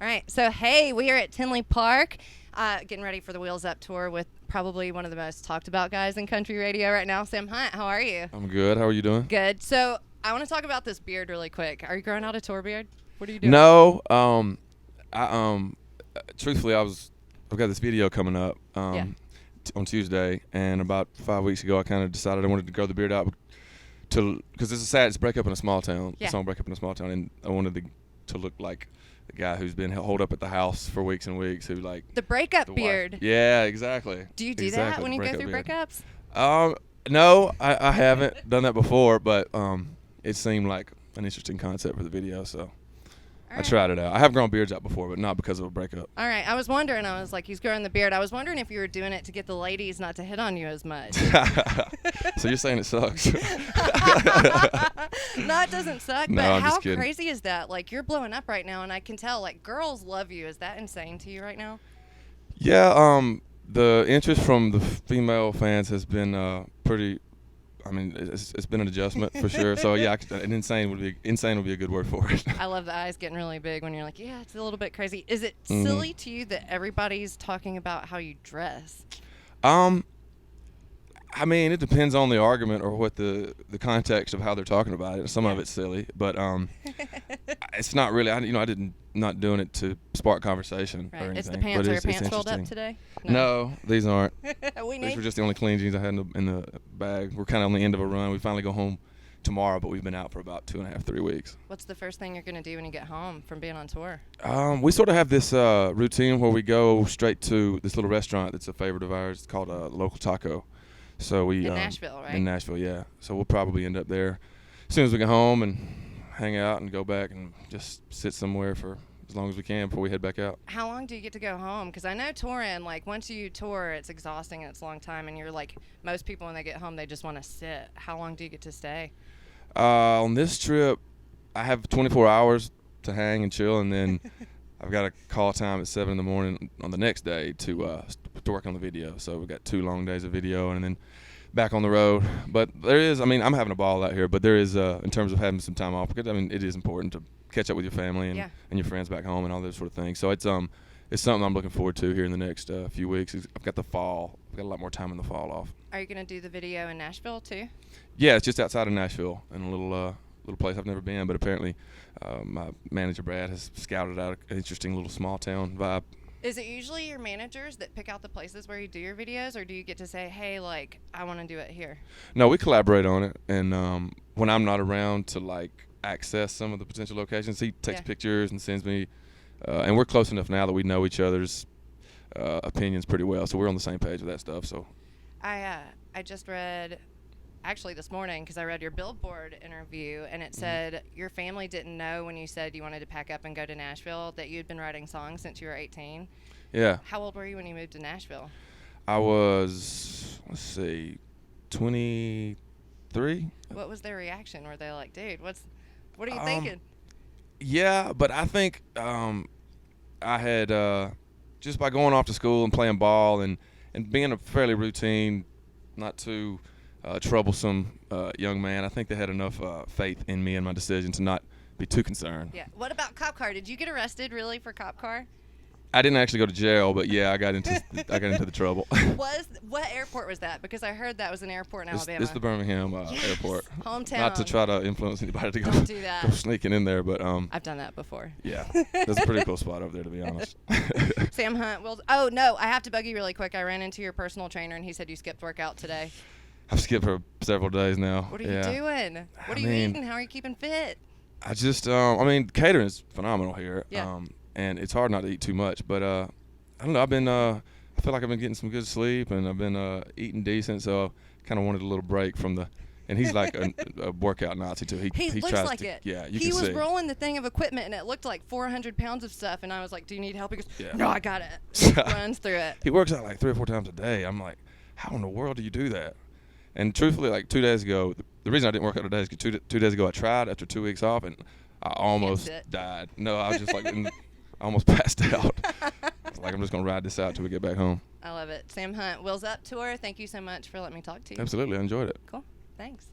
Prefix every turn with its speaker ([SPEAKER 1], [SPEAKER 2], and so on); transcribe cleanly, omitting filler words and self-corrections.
[SPEAKER 1] All right. So, hey, we are at Tinley Park getting ready for the Wheels Up tour with probably one of the most talked about guys in country radio right now, Sam Hunt. How are you?
[SPEAKER 2] I'm good. How are you doing?
[SPEAKER 1] Good. So, I want to talk about this beard really quick. Are you growing out a tour beard? What are you doing?
[SPEAKER 2] No. Truthfully, I've got this video coming up on Tuesday, and about 5 weeks ago, I kind of decided I wanted to grow the beard out because it's break up in a small town.
[SPEAKER 1] Yeah.
[SPEAKER 2] The song "Break Up in a Small Town," and I wanted to look like the guy who's been holed up at the house for weeks and weeks, who like
[SPEAKER 1] the breakup
[SPEAKER 2] the
[SPEAKER 1] beard.
[SPEAKER 2] Wife. Yeah, exactly.
[SPEAKER 1] Do you do
[SPEAKER 2] exactly,
[SPEAKER 1] that when you go through
[SPEAKER 2] beard.
[SPEAKER 1] breakups?
[SPEAKER 2] No, I haven't done that before, but it seemed like an interesting concept for the video, so I tried it out. I have grown beards out before, but not because of a breakup.
[SPEAKER 1] All right. I was wondering. I was like, he's growing the beard. I was wondering if you were doing it to get the ladies not to hit on you as much.
[SPEAKER 2] So you're saying it sucks?
[SPEAKER 1] No, it doesn't suck.
[SPEAKER 2] No,
[SPEAKER 1] but
[SPEAKER 2] I'm
[SPEAKER 1] how
[SPEAKER 2] just kidding.
[SPEAKER 1] crazy is that? Like, you're blowing up right now, and I can tell. Like, girls love you. Is that insane to you right now?
[SPEAKER 2] Yeah. The interest from the female fans has been pretty. I mean, it's been an adjustment for sure. So yeah, insane would be a good word for it.
[SPEAKER 1] I love the eyes getting really big when you're like, yeah, it's a little bit crazy. Is it silly to you that everybody's talking about how you dress?
[SPEAKER 2] I mean, it depends on the argument or what the context of how they're talking about it. Some of it's silly, but it's not really. I didn't not doing it to spark conversation or anything.
[SPEAKER 1] Is the pants
[SPEAKER 2] but
[SPEAKER 1] or
[SPEAKER 2] it's
[SPEAKER 1] pants rolled up
[SPEAKER 2] interesting.
[SPEAKER 1] today?
[SPEAKER 2] No, these aren't.
[SPEAKER 1] We
[SPEAKER 2] These
[SPEAKER 1] need.
[SPEAKER 2] were just the only clean jeans I had in the bag. We're kind of on the end of a run. We finally go home tomorrow, but we've been out for about 2.5, 3 weeks.
[SPEAKER 1] What's the first thing you're gonna do when you get home from being on tour?
[SPEAKER 2] We sort of have this routine where we go straight to this little restaurant that's a favorite of ours. It's called Local Taco. So we
[SPEAKER 1] In Nashville, right?
[SPEAKER 2] In Nashville, yeah. So we'll probably end up there as soon as we get home and hang out and go back and just sit somewhere for as long as we can before we head back out.
[SPEAKER 1] How long do you get to go home? Because I know touring, like, once you tour, it's exhausting and it's a long time, and you're like, most people when they get home, they just want to sit. How long do you get to stay?
[SPEAKER 2] On this trip, I have 24 hours to hang and chill, and then I've got a call time at 7 in the morning on the next day to work on the video. So we've got 2 long days of video and then back on the road. But there is, I mean, I'm having a ball out here, but there is, in terms of having some time off, because, I mean, it is important to catch up with your family and your friends back home and all those sort of things. So it's something I'm looking forward to here in the next few weeks. I've got a lot more time in the fall off.
[SPEAKER 1] Are you going to do the video in Nashville, too?
[SPEAKER 2] Yeah, it's just outside of Nashville in a little place I've never been, but apparently my manager Brad has scouted out an interesting little small town vibe.
[SPEAKER 1] Is it usually your managers that pick out the places where you do your videos, or do you get to say, hey, like, I want to do it here?
[SPEAKER 2] No, we collaborate on it, and when I'm not around to like access some of the potential locations, he takes pictures and sends me, and we're close enough now that we know each other's opinions pretty well, so we're on the same page with that stuff. So
[SPEAKER 1] I just read, actually this morning, because I read your Billboard interview, and it said your family didn't know when you said you wanted to pack up and go to Nashville that you had been writing songs since you were 18.
[SPEAKER 2] Yeah.
[SPEAKER 1] How old were you when you moved to Nashville?
[SPEAKER 2] I was, 23.
[SPEAKER 1] What was their reaction? Were they like, dude, what are you thinking?
[SPEAKER 2] Yeah, but I think I had just by going off to school and playing ball and being a fairly routine, not too troublesome young man, I think they had enough faith in me and my decision to not be too concerned.
[SPEAKER 1] Yeah. What about cop car? Did you get arrested really for cop car?
[SPEAKER 2] I didn't actually go to jail, but yeah, I got into the trouble.
[SPEAKER 1] What airport was that? Because I heard that was an airport in Alabama.
[SPEAKER 2] It's the Birmingham airport.
[SPEAKER 1] Hometown.
[SPEAKER 2] Not to try to influence anybody to
[SPEAKER 1] Don't do that.
[SPEAKER 2] go sneaking in there, but
[SPEAKER 1] I've done that before.
[SPEAKER 2] Yeah, that's a pretty cool spot over there, to be honest.
[SPEAKER 1] Sam Hunt. Oh no, I have to bug you really quick. I ran into your personal trainer, and he said you skipped workout today.
[SPEAKER 2] I've skipped for several days now.
[SPEAKER 1] What are you doing? What are you eating? How are you keeping fit?
[SPEAKER 2] I just, catering is phenomenal here.
[SPEAKER 1] Yeah.
[SPEAKER 2] And it's hard not to eat too much, but I don't know. I feel like I've been getting some good sleep, and I've been eating decent, so I kind of wanted a little break from the. And he's like a workout Nazi too.
[SPEAKER 1] He looks
[SPEAKER 2] tries
[SPEAKER 1] like
[SPEAKER 2] to,
[SPEAKER 1] it.
[SPEAKER 2] Yeah, you
[SPEAKER 1] he
[SPEAKER 2] can
[SPEAKER 1] was
[SPEAKER 2] see.
[SPEAKER 1] rolling the thing of equipment, and it looked like 400 pounds of stuff. And I was like, "Do you need help?" He goes,
[SPEAKER 2] Yeah.
[SPEAKER 1] "No, I got it." He runs through it.
[SPEAKER 2] He works out like 3 or 4 times a day. I'm like, how in the world do you do that? And truthfully, like 2 days ago, the reason I didn't work out today is because 2 days ago I tried after 2 weeks off, and I almost died. No, I was just like, I almost passed out. I was like, I'm just gonna ride this out till we get back home.
[SPEAKER 1] I love it. Sam Hunt, Wheels Up Tour. Thank you so much for letting me talk to you.
[SPEAKER 2] Absolutely, I enjoyed it.
[SPEAKER 1] Cool. Thanks.